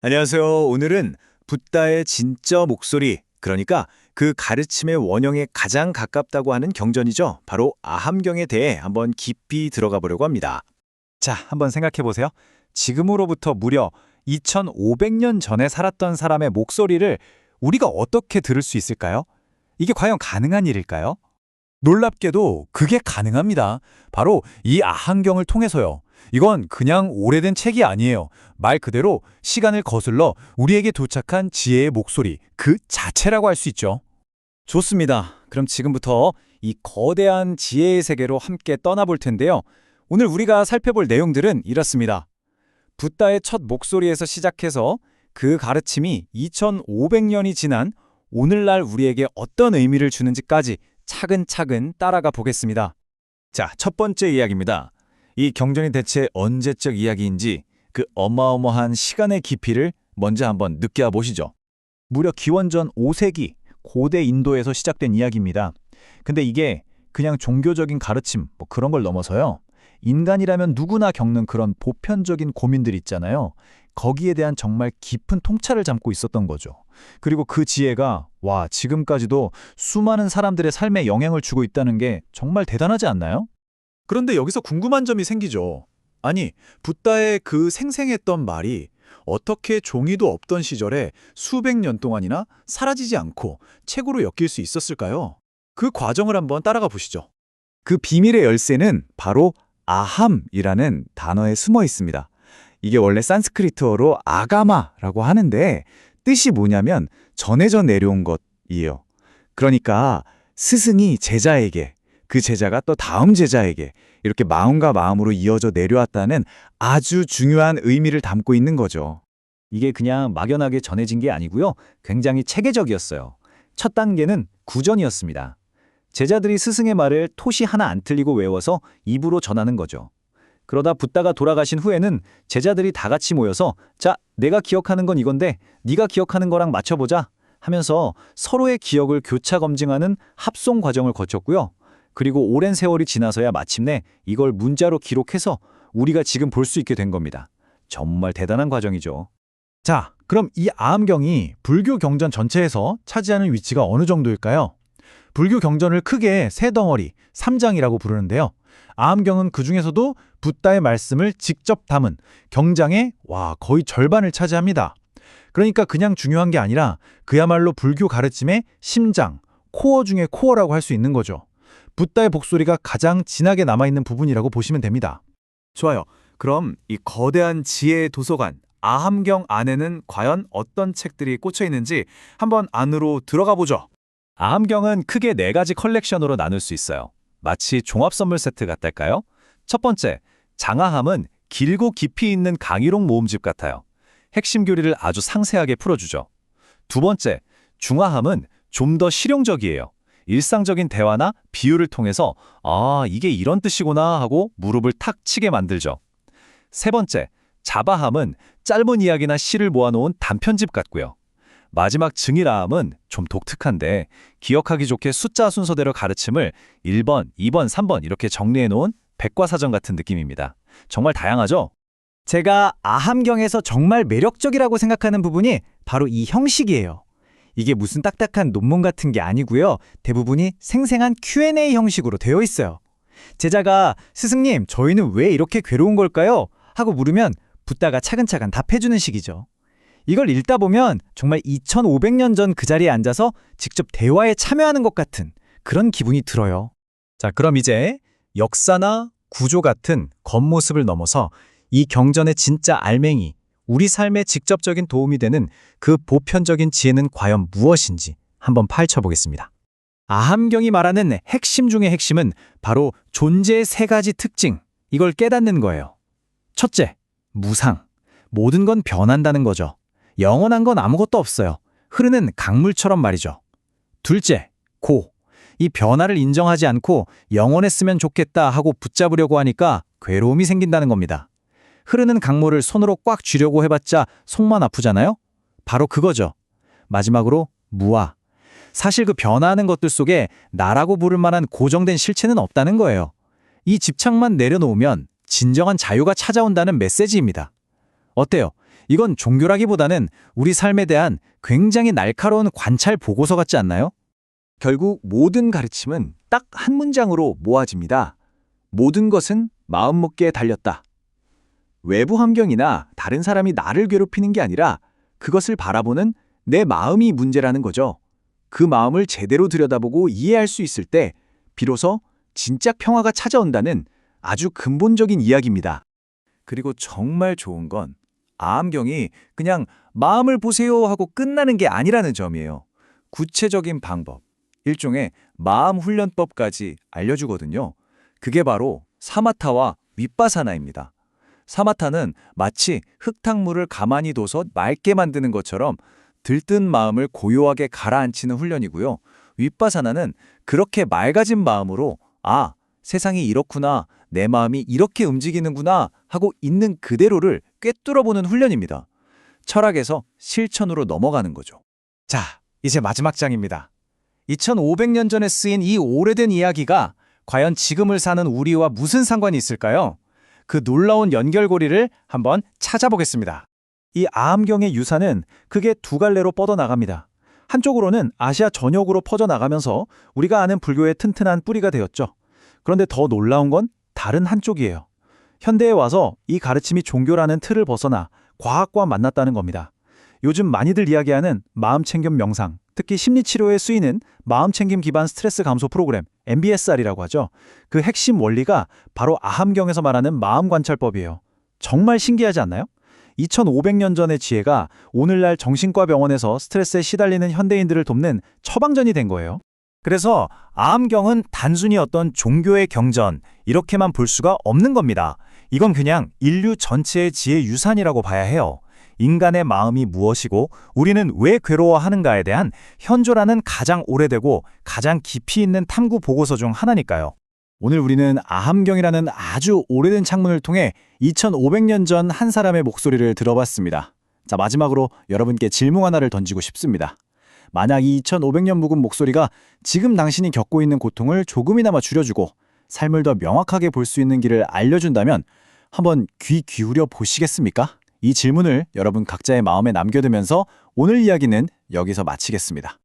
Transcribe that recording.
안녕하세요. 오늘은 붓다의 진짜 목소리, 그러니까 그 가르침의 원형에 가장 가깝다고 하는 경전이죠. 바로 아함경에 대해 한번 깊이 들어가 보려고 합니다. 자, 한번 생각해 보세요. 지금으로부터 무려 2500년 전에 살았던 사람의 목소리를 우리가 어떻게 들을 수 있을까요? 이게 과연 가능한 일일까요? 놀랍게도 그게 가능합니다. 바로 이 아한경을 통해서요. 이건 그냥 오래된 책이 아니에요. 말 그대로 시간을 거슬러 우리에게 도착한 지혜의 목소리, 그 자체라고 할 수 있죠. 좋습니다. 그럼 지금부터 이 거대한 지혜의 세계로 함께 떠나볼 텐데요. 오늘 우리가 살펴볼 내용들은 이렇습니다. 붓다의 첫 목소리에서 시작해서 그 가르침이 2500년이 지난 오늘날 우리에게 어떤 의미를 주는지까지 차근차근 따라가 보겠습니다. 자, 첫 번째 이야기입니다. 이 경전이 대체 언제적 이야기인지 그 어마어마한 시간의 깊이를 먼저 한번 느껴 보시죠. 무려 기원전 5세기 고대 인도에서 시작된 이야기입니다. 근데 이게 그냥 종교적인 가르침 그런 걸 넘어서요. 인간이라면 누구나 겪는 그런 보편적인 고민들 있잖아요. 거기에 대한 정말 깊은 통찰을 담고 있었던 거죠. 그리고 그 지혜가 지금까지도 수많은 사람들의 삶에 영향을 주고 있다는 게 정말 대단하지 않나요? 그런데 여기서 궁금한 점이 생기죠. 아니, 붓다의 그 생생했던 말이 어떻게 종이도 없던 시절에 수백 년 동안이나 사라지지 않고 책으로 엮일 수 있었을까요? 그 과정을 한번 따라가 보시죠. 그 비밀의 열쇠는 바로 아함이라는 단어에 숨어 있습니다. 이게 원래 산스크리트어로 아가마라고 하는데 뜻이 뭐냐면 전해져 내려온 것이에요. 그러니까 스승이 제자에게, 그 제자가 또 다음 제자에게 이렇게 마음과 마음으로 이어져 내려왔다는 아주 중요한 의미를 담고 있는 거죠. 이게 그냥 막연하게 전해진 게 아니고요. 굉장히 체계적이었어요. 첫 단계는 구전이었습니다. 제자들이 스승의 말을 토시 하나 안 틀리고 외워서 입으로 전하는 거죠. 그러다 붓다가 돌아가신 후에는 제자들이 다 같이 모여서 자, 내가 기억하는 건 이건데 네가 기억하는 거랑 맞춰보자 하면서 서로의 기억을 교차 검증하는 합송 과정을 거쳤고요. 그리고 오랜 세월이 지나서야 마침내 이걸 문자로 기록해서 우리가 지금 볼 수 있게 된 겁니다. 정말 대단한 과정이죠. 자, 그럼 이 아함경이 불교 경전 전체에서 차지하는 위치가 어느 정도일까요? 불교 경전을 크게 세 덩어리, 삼장이라고 부르는데요. 아함경은 그 중에서도 붓다의 말씀을 직접 담은 경장의 거의 절반을 차지합니다. 그러니까 그냥 중요한 게 아니라 그야말로 불교 가르침의 심장, 코어 중의 코어라고 할 수 있는 거죠. 붓다의 목소리가 가장 진하게 남아있는 부분이라고 보시면 됩니다. 좋아요. 그럼 이 거대한 지혜의 도서관, 아함경 안에는 과연 어떤 책들이 꽂혀 있는지 한번 안으로 들어가 보죠. 아함경은 크게 네 가지 컬렉션으로 나눌 수 있어요. 마치 종합선물 세트 같달까요? 첫 번째, 장아함은 길고 깊이 있는 강의록 모음집 같아요. 핵심 교리를 아주 상세하게 풀어주죠. 두 번째, 중아함은 좀 더 실용적이에요. 일상적인 대화나 비유를 통해서 이게 이런 뜻이구나 하고 무릎을 탁 치게 만들죠. 세 번째, 자바함은 짧은 이야기나 시를 모아놓은 단편집 같고요. 마지막 증일아함은 좀 독특한데 기억하기 좋게 숫자 순서대로 가르침을 1번, 2번, 3번 이렇게 정리해놓은 백과사전 같은 느낌입니다. 정말 다양하죠? 제가 아함경에서 정말 매력적이라고 생각하는 부분이 바로 이 형식이에요. 이게 무슨 딱딱한 논문 같은 게 아니고요. 대부분이 생생한 Q&A 형식으로 되어 있어요. 제자가 스승님, 저희는 왜 이렇게 괴로운 걸까요? 하고 물으면 붓다가 차근차근 답해주는 식이죠. 이걸 읽다 보면 정말 2500년 전 그 자리에 앉아서 직접 대화에 참여하는 것 같은 그런 기분이 들어요. 자, 그럼 이제 역사나 구조 같은 겉모습을 넘어서 이 경전의 진짜 알맹이, 우리 삶에 직접적인 도움이 되는 그 보편적인 지혜는 과연 무엇인지 한번 파헤쳐보겠습니다. 아함경이 말하는 핵심 중의 핵심은 바로 존재의 세 가지 특징, 이걸 깨닫는 거예요. 첫째, 무상. 모든 건 변한다는 거죠. 영원한 건 아무것도 없어요. 흐르는 강물처럼 말이죠. 둘째, 고. 이 변화를 인정하지 않고 영원했으면 좋겠다 하고 붙잡으려고 하니까 괴로움이 생긴다는 겁니다. 흐르는 강물을 손으로 꽉 쥐려고 해봤자 속만 아프잖아요? 바로 그거죠. 마지막으로 무아. 사실 그 변화하는 것들 속에 나라고 부를 만한 고정된 실체는 없다는 거예요. 이 집착만 내려놓으면 진정한 자유가 찾아온다는 메시지입니다. 어때요? 이건 종교라기보다는 우리 삶에 대한 굉장히 날카로운 관찰 보고서 같지 않나요? 결국 모든 가르침은 딱 한 문장으로 모아집니다. 모든 것은 마음먹기에 달렸다. 외부 환경이나 다른 사람이 나를 괴롭히는 게 아니라 그것을 바라보는 내 마음이 문제라는 거죠. 그 마음을 제대로 들여다보고 이해할 수 있을 때 비로소 진짜 평화가 찾아온다는 아주 근본적인 이야기입니다. 그리고 정말 좋은 건 아함경이 그냥 마음을 보세요 하고 끝나는 게 아니라는 점이에요. 구체적인 방법, 일종의 마음 훈련법까지 알려주거든요. 그게 바로 사마타와 윗바사나입니다. 사마타는 마치 흙탕물을 가만히 둬서 맑게 만드는 것처럼 들뜬 마음을 고요하게 가라앉히는 훈련이고요. 윗바사나는 그렇게 맑아진 마음으로 아, 세상이 이렇구나, 내 마음이 이렇게 움직이는구나 하고 있는 그대로를 꿰뚫어보는 훈련입니다. 철학에서 실천으로 넘어가는 거죠. 자, 이제 마지막 장입니다. 2500년 전에 쓰인 이 오래된 이야기가 과연 지금을 사는 우리와 무슨 상관이 있을까요? 그 놀라운 연결고리를 한번 찾아보겠습니다. 이 아함경의 유산은 크게 두 갈래로 뻗어나갑니다. 한쪽으로는 아시아 전역으로 퍼져나가면서 우리가 아는 불교의 튼튼한 뿌리가 되었죠. 그런데 더 놀라운 건 다른 한쪽이에요. 현대에 와서 이 가르침이 종교라는 틀을 벗어나 과학과 만났다는 겁니다. 요즘 많이들 이야기하는 마음챙김 명상, 특히 심리치료에 쓰이는 마음챙김 기반 스트레스 감소 프로그램 MBSR이라고 하죠. 그 핵심 원리가 바로 아함경에서 말하는 마음관찰법이에요. 정말 신기하지 않나요? 2500년 전의 지혜가 오늘날 정신과 병원에서 스트레스에 시달리는 현대인들을 돕는 처방전이 된 거예요. 그래서 아함경은 단순히 어떤 종교의 경전 이렇게만 볼 수가 없는 겁니다. 이건 그냥 인류 전체의 지혜 유산이라고 봐야 해요. 인간의 마음이 무엇이고 우리는 왜 괴로워하는가에 대한 현존하는 가장 오래되고 가장 깊이 있는 탐구 보고서 중 하나니까요. 오늘 우리는 아함경이라는 아주 오래된 창문을 통해 2500년 전 한 사람의 목소리를 들어봤습니다. 자, 마지막으로 여러분께 질문 하나를 던지고 싶습니다. 만약 이 2500년 묵은 목소리가 지금 당신이 겪고 있는 고통을 조금이나마 줄여주고 삶을 더 명확하게 볼 수 있는 길을 알려준다면 한번 귀 기울여 보시겠습니까? 이 질문을 여러분 각자의 마음에 남겨두면서 오늘 이야기는 여기서 마치겠습니다.